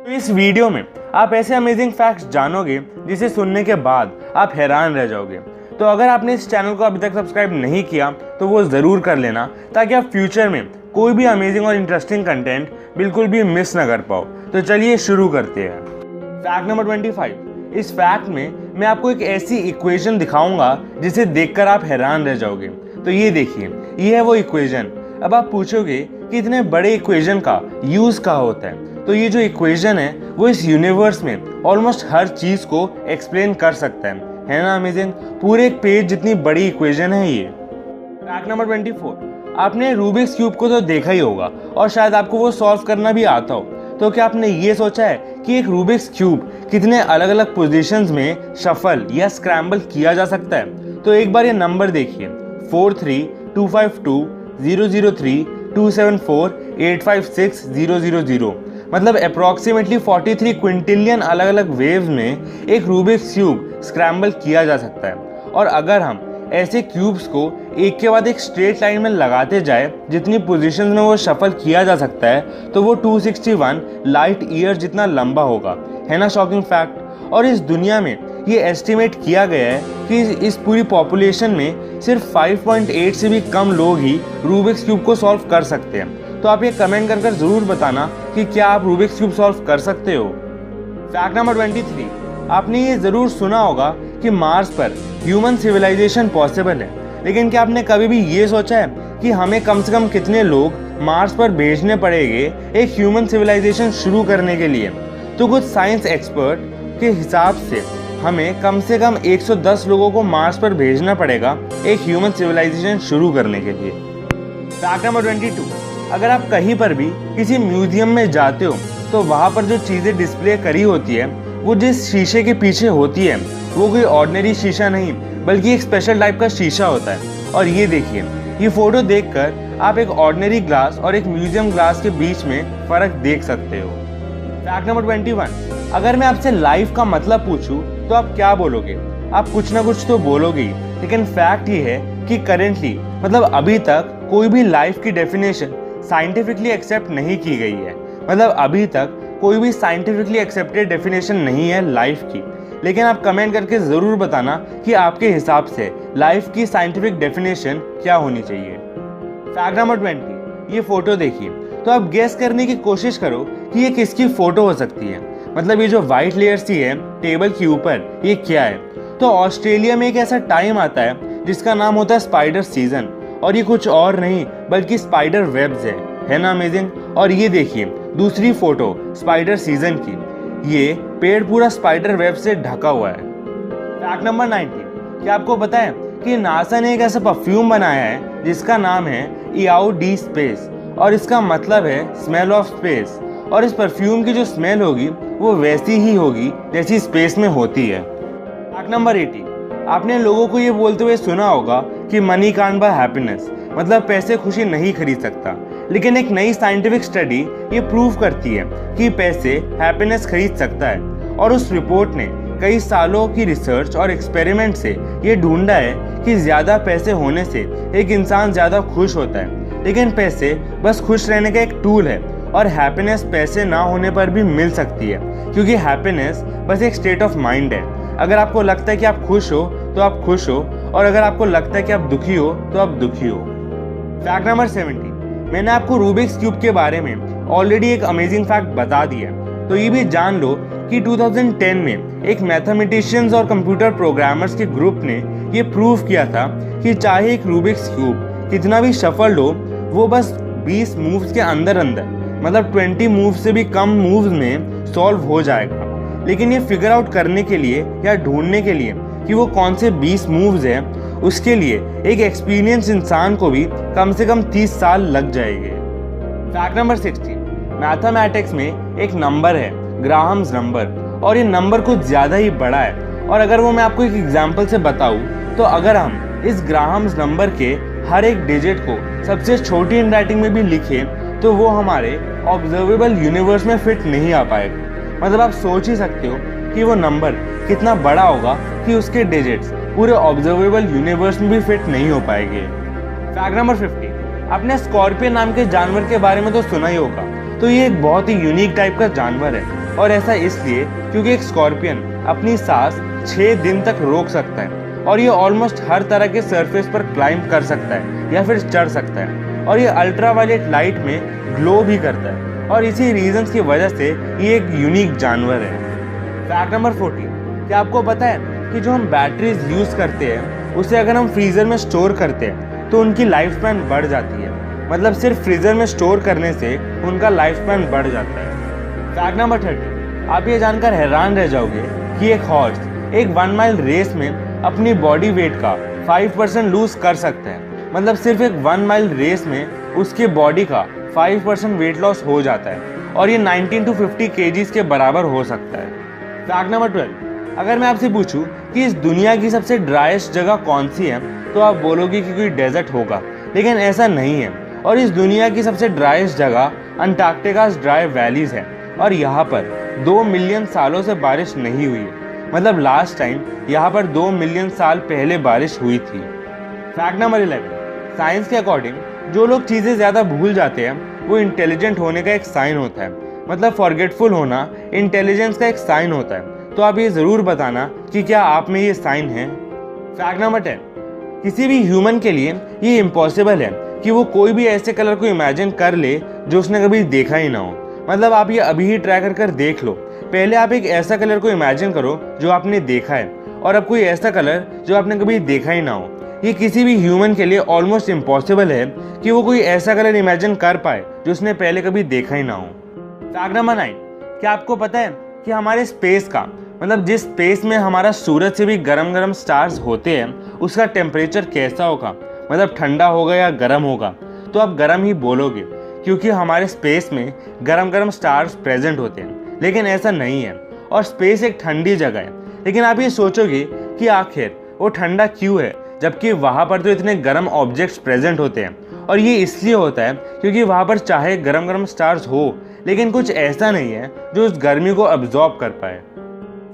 तो इस वीडियो में आप ऐसे अमेजिंग फैक्ट्स जानोगे जिसे सुनने के बाद आप हैरान रह जाओगे। तो अगर आपने इस चैनल को अभी तक सब्सक्राइब नहीं किया तो वो ज़रूर कर लेना, ताकि आप फ्यूचर में कोई भी अमेजिंग और इंटरेस्टिंग कंटेंट बिल्कुल भी मिस ना कर पाओ। तो चलिए शुरू करते हैं। Fact number 25। इस फैक्ट में मैं आपको एक ऐसी इक्वेशन दिखाऊंगा जिसे देखकर आप हैरान रह जाओगे। तो ये देखिए, ये है वो इक्वेशन। अब आप पूछोगे कि इतने बड़े इक्वेशन का यूज़ कहाँ होता है। तो ये जो इक्वेशन है वो इस यूनिवर्स में ऑलमोस्ट हर चीज़ को एक्सप्लेन कर सकता है ना अमेजिंग। पूरे एक पेज जितनी बड़ी इक्वेशन है ये। Fact number 24। आपने रूबिक्स क्यूब को तो देखा ही होगा और शायद आपको वो सॉल्व करना भी आता हो। तो क्या आपने ये सोचा है कि एक रूबिक्स क्यूब कितने अलग अलग पोजीशंस में शफल या स्क्रैम्बल किया जा सकता है? तो एक बार ये नंबर देखिए, 43252 003 274 856 000। मतलब अप्रॉक्सीमेटली 43 क्विंटिलियन अलग अलग वेव्स में एक रूबिक्स क्यूब स्क्रैम्बल किया जा सकता है। और अगर हम ऐसे क्यूब्स को एक के बाद एक स्ट्रेट लाइन में लगाते जाए, जितनी पोजीशंस में वो शफल किया जा सकता है, तो वो 261 लाइट ईयर जितना लंबा होगा। है ना शॉकिंग फैक्ट। और इस दुनिया में ये एस्टिमेट किया गया है कि इस पूरी पॉपुलेशन में सिर्फ 5.8 से भी कम लोग ही रूबिक्स क्यूब को सॉल्व कर सकते हैं। तो आप ये कमेंट कर ज़रूर बताना कि क्या आप रूबिक्स क्यूब सॉल्व कर सकते हो। Fact number 23। आपने ये ज़रूर सुना होगा कि मार्स पर ह्यूमन सिविलाइजेशन पॉसिबल है, लेकिन क्या आपने कभी भी ये सोचा है कि हमें कम से कम कितने लोग मार्स पर भेजने पड़ेंगे एक ह्यूमन सिविलाइजेशन शुरू करने के लिए? तो कुछ साइंस एक्सपर्ट के हिसाब से हमें कम से कम 110 लोगों को मार्स पर भेजना पड़ेगा एक ह्यूमन सिविलाइजेशन शुरू करने के लिए। Fact number 22। अगर आप कहीं पर भी किसी म्यूजियम में जाते हो तो वहाँ पर जो चीज़ें डिस्प्ले करी होती है वो जिस शीशे के पीछे होती है वो कोई ऑर्डिनरी शीशा नहीं, बल्कि एक स्पेशल टाइप का शीशा होता है। और ये देखिए, ये फोटो देखकर आप एक ऑर्डिनरी ग्लास और एक म्यूजियम ग्लास के बीच में फ़र्क देख सकते हो। Fact number 21। अगर मैं आपसे लाइफ का मतलब पूछूं तो आप क्या बोलोगे? आप कुछ ना कुछ तो बोलोगे ही, लेकिन फैक्ट ये है कि करेंटली मतलब अभी तक कोई भी लाइफ की डेफिनेशन साइंटिफिकली एक्सेप्ट नहीं की गई है। मतलब अभी तक कोई भी साइंटिफिकली एक्सेप्टेड डेफिनेशन नहीं है लाइफ की। लेकिन आप कमेंट करके ज़रूर बताना कि आपके हिसाब से लाइफ की साइंटिफिक डेफिनेशन क्या होनी चाहिए। Fact number 20। ये फोटो देखिए, तो आप गेस करने की कोशिश करो कि ये किसकी फोटो हो सकती है। मतलब ये जो वाइट लेयर सी है टेबल के ऊपर, ये क्या है? तो ऑस्ट्रेलिया में एक ऐसा टाइम आता है जिसका नाम होता है स्पाइडर सीजन, और ये कुछ और नहीं बल्कि स्पाइडर वेब्स है ना अमेजिंग। और ये देखिए दूसरी फोटो स्पाइडर सीजन की, ये पेड़ पूरा स्पाइडर वेब से ढका हुआ है। Fact number 19। क्या आपको पता है कि नासा ने एक ऐसा परफ्यूम बनाया है जिसका नाम है इआओ डी स्पेस, और इसका मतलब है स्मेल ऑफ स्पेस। और इस परफ्यूम की जो स्मेल होगी वो वैसी ही होगी जैसी स्पेस में होती है। Fact number 80। आपने लोगों को ये बोलते हुए सुना होगा कि मनी कांट बाय हैप्पीनेस, मतलब पैसे खुशी नहीं खरीद सकता। लेकिन एक नई साइंटिफिक स्टडी ये प्रूव करती है कि पैसे हैप्पीनेस खरीद सकता है। और उस रिपोर्ट ने कई सालों की रिसर्च और एक्सपेरिमेंट से ये ढूंढा है कि ज़्यादा पैसे होने से एक इंसान ज़्यादा खुश होता है। लेकिन पैसे बस खुश रहने का एक टूल है, और हैप्पीनेस पैसे ना होने पर भी मिल सकती है, क्योंकि हैप्पीनेस बस एक स्टेट ऑफ माइंड है। अगर आपको लगता है कि आप खुश हो तो आप खुश हो, और अगर आपको लगता है कि आप दुखी हो तो आप दुखी हो। Fact number 70। मैंने आपको रूबिक्स क्यूब के बारे में ऑलरेडी एक अमेजिंग फैक्ट बता दिया, तो ये भी जान लो कि 2010 में एक मैथमेटिशियंस और कंप्यूटर प्रोग्रामर्स के ग्रुप ने ये प्रूव किया था कि चाहे एक रूबिक्स क्यूब कितना भी शफल्ड हो, वो बस 20 मूव्स के अंदर मतलब 20 मूव्स से भी कम मूव्स में सॉल्व हो जाएगा। लेकिन ये फिगर आउट करने के लिए या ढूंढने के लिए कि वो कौन से 20 मूव्स हैं, उसके लिए एक एक्सपीरियंस इंसान को भी कम से कम 30 साल लग जाएंगे। Fact number 16। मैथमेटिक्स में एक नंबर है ग्राहम्स नंबर, और ये नंबर कुछ ज़्यादा ही बड़ा है। और अगर वो मैं आपको एक एग्जांपल से बताऊं, तो अगर हम इस ग्राहम्स नंबर के हर एक डिजिट को सबसे छोटी हैंडराइटिंग में भी लिखें तो वो हमारे ऑब्जर्वेबल यूनिवर्स में फिट नहीं आ पाएगा। मतलब आप सोच ही सकते हो कि वो नंबर कितना बड़ा होगा कि उसके डिजिट्स पूरे ऑब्जर्वेबल यूनिवर्स में भी फिट नहीं हो पाएंगे। Fact number 50। आपने स्कॉर्पियन नाम के जानवर के बारे में तो सुना ही होगा। तो ये एक बहुत ही यूनिक टाइप का जानवर है। और ऐसा इसलिए क्योंकि एक स्कॉर्पियन अपनी सांस 6 दिन तक रोक सकता है और ये ऑलमोस्ट हर तरह के सरफेस पर क्लाइंब कर सकता है या फिर चढ़ सकता है और ये अल्ट्रावायलेट लाइट में ग्लो भी करता है और इसी रीजंस की वजह से ये एक यूनिक जानवर है। फैक्ट नंबर 14, क्या आपको पता है कि जो हम बैटरीज यूज़ करते हैं उसे अगर हम फ्रीज़र में स्टोर करते हैं तो उनकी लाइफ स्पैन बढ़ जाती है। मतलब सिर्फ फ्रीज़र में स्टोर करने से उनका लाइफ स्पैन बढ़ जाता है। फैक्ट नंबर 30, आप ये जानकर हैरान रह जाओगे कि एक हॉर्स एक 1 माइल रेस में अपनी बॉडी वेट का 5% लूज कर सकता है। मतलब सिर्फ एक 1 माइल रेस में उसके बॉडी का 5% वेट लॉस हो जाता है और ये 19 to 50 kgs के बराबर हो सकता है। फैक्ट नंबर 12, अगर मैं आपसे पूछूं कि इस दुनिया की सबसे ड्राइस्ट जगह कौन सी है तो आप बोलोगे कि कोई डेजर्ट होगा, लेकिन ऐसा नहीं है। और इस दुनिया की सबसे ड्राइस्ट जगह अंटार्कटिका's ड्राई वैलीज है और यहाँ पर 2 मिलियन सालों से बारिश नहीं हुई है। मतलब लास्ट टाइम यहाँ पर 2 मिलियन साल पहले बारिश हुई थी। फैक्ट नंबर 11, साइंस के अकॉर्डिंग जो लोग चीज़ें ज़्यादा भूल जाते हैं वो इंटेलिजेंट होने का एक साइन होता है। मतलब फॉरगेटफुल होना इंटेलिजेंस का एक साइन होता है। तो आप ये ज़रूर बताना कि क्या आप में ये साइन है। फैक्ट नंबर 10, किसी भी ह्यूमन के लिए ये इम्पॉसिबल है कि वो कोई भी ऐसे कलर को इमेजिन कर ले जो उसने कभी देखा ही ना हो। मतलब आप ये अभी ही ट्राई कर देख लो। पहले आप एक ऐसा कलर को इमेजिन करो जो आपने देखा है और अब कोई ऐसा कलर जो आपने कभी देखा ही ना हो। ये किसी भी ह्यूमन के लिए ऑलमोस्ट इम्पॉसिबल है कि वो कोई ऐसा कलर इमेजिन कर पाए जो उसने पहले कभी देखा ही ना हो। फैक्ट नंबर 9, क्या आपको पता है कि हमारे स्पेस का मतलब जिस स्पेस में हमारा सूरज से भी गरम गरम स्टार्स होते हैं उसका टेम्परेचर कैसा होगा? मतलब ठंडा होगा या गर्म होगा? तो आप गर्म ही बोलोगे क्योंकि हमारे स्पेस में गरम गरम स्टार्स प्रेजेंट होते हैं, लेकिन ऐसा नहीं है और स्पेस एक ठंडी जगह है। लेकिन आप ये सोचोगे कि आखिर वो ठंडा क्यों है जबकि वहाँ पर तो इतने गर्म ऑब्जेक्ट्स प्रेजेंट होते हैं। और ये इसलिए होता है क्योंकि वहाँ पर चाहे गरम गरम स्टार्स हो लेकिन कुछ ऐसा नहीं है जो उस गर्मी को अब्जॉर्ब कर पाए।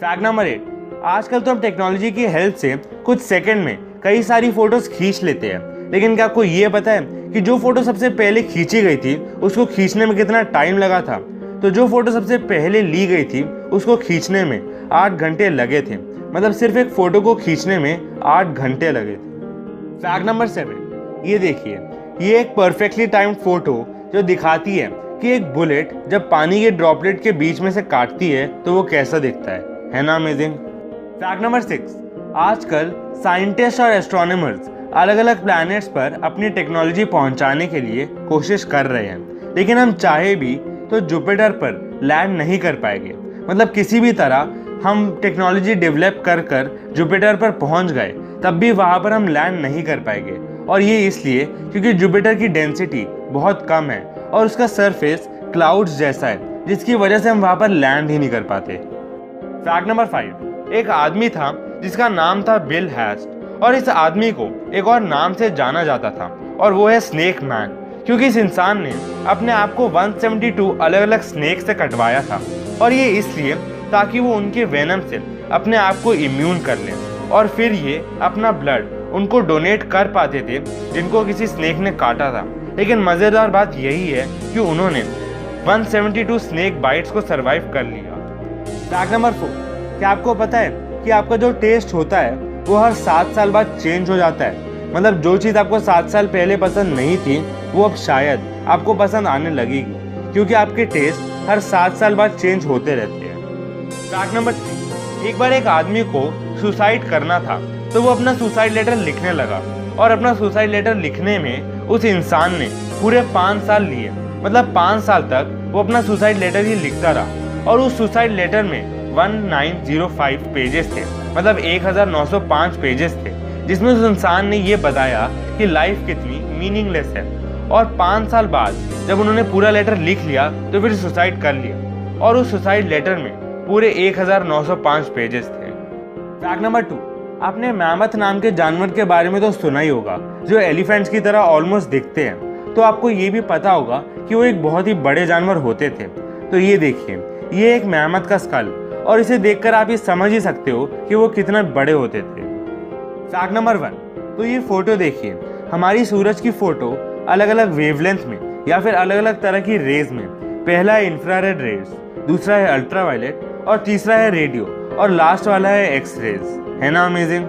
फैक्ट नंबर 8, आजकल तो हम टेक्नोलॉजी की हेल्प से कुछ सेकंड में कई सारी फोटोज खींच लेते हैं, लेकिन क्या आपको ये पता है कि जो फोटो सबसे पहले खींची गई थी उसको खींचने में कितना टाइम लगा था? तो जो फोटो सबसे पहले ली गई थी उसको खींचने में 8 घंटे लगे थे। मतलब सिर्फ एक फोटो को खींचने में 8 घंटे लगे थे। फैक्ट नंबर 7, ये देखिए, ये एक परफेक्टली टाइम्ड फोटो जो दिखाती है कि एक बुलेट जब पानी के ड्रॉपलेट के बीच में से काटती है तो वो कैसा दिखता है ना अमेजिंग। फैक्ट नंबर 6, आजकल साइंटिस्ट और एस्ट्रोनॉमर्स अलग अलग प्लैनेट्स पर अपनी टेक्नोलॉजी पहुंचाने के लिए कोशिश कर रहे हैं, लेकिन हम चाहे भी तो जुपिटर पर लैंड नहीं कर पाएंगे। मतलब किसी भी तरह हम टेक्नोलॉजी डेवलप कर कर जुपिटर पर पहुंच गए तब भी वहां पर हम लैंड नहीं कर पाएंगे। और ये इसलिए क्योंकि जुपिटर की डेंसिटी बहुत कम है और उसका सरफेस क्लाउड्स जैसा है, जिसकी वजह से हम वहां पर लैंड ही नहीं कर पाते। फैक्ट नंबर 5, एक आदमी था जिसका नाम था बिल हैस्ट और इस आदमी को एक और नाम से जाना जाता था और वो है स्नेक मैन, क्योंकि इस इंसान ने अपने आप को 172 अलग अलग स्नेक से कटवाया था। और ये इसलिए ताकि वो उनके वेनम से अपने आप को इम्यून कर लें और फिर ये अपना ब्लड उनको डोनेट कर पाते थे जिनको किसी स्नेक ने काटा था। लेकिन मज़ेदार बात यही है कि उन्होंने 172 स्नेक बाइट्स को सरवाइव कर लिया। फैक्ट नंबर 4, क्या आपको पता है कि आपका जो टेस्ट होता है वो हर 7 साल बाद चेंज हो जाता है? मतलब जो चीज़ आपको 7 साल पहले पसंद नहीं थी वो अब शायद आपको पसंद आने लगेगी, क्योंकि आपके टेस्ट हर 7 साल बाद चेंज होते रहते हैं। फैक्ट नंबर 3, एक बार एक आदमी को सुसाइड करना था तो वो अपना सुसाइड लेटर लिखने लगा और अपना सुसाइड लेटर लिखने में उस इंसान ने पूरे 5 साल लिए। मतलब 5 साल तक वो अपना सुसाइड लेटर ही लिखता रहा और उस सुसाइड लेटर में 1905 पेजेस थे। मतलब 1905 पेजेस थे जिसमें उस इंसान ने ये बताया कि लाइफ कितनी मीनिंगलेस है। और 5 साल बाद जब उन्होंने पूरा लेटर लिख लिया तो फिर सुसाइड कर लिया और उस सुसाइड लेटर में पूरे 1905 पेजेस थे। फैक्ट नंबर 2, आपने मैमथ नाम के जानवर के बारे में तो सुना ही होगा जो एलिफेंट्स की तरह ऑलमोस्ट दिखते हैं। तो आपको ये भी पता होगा कि वो एक बहुत ही बड़े जानवर होते थे। तो ये देखिए, ये एक मैमथ का स्कल और इसे देखकर आप ये समझ ही सकते हो कि वो कितना बड़े होते थे। फैक्ट नंबर 1, तो ये फोटो देखिए, हमारी सूरज की फोटो अलग अलग वेवलेंथ में या फिर अलग अलग तरह की रेज में पहला है इंफ्रारेड रेज, दूसरा है अल्ट्रावायलेट और तीसरा है रेडियो और लास्ट वाला है एक्स रेज। है ना अमेजिंग।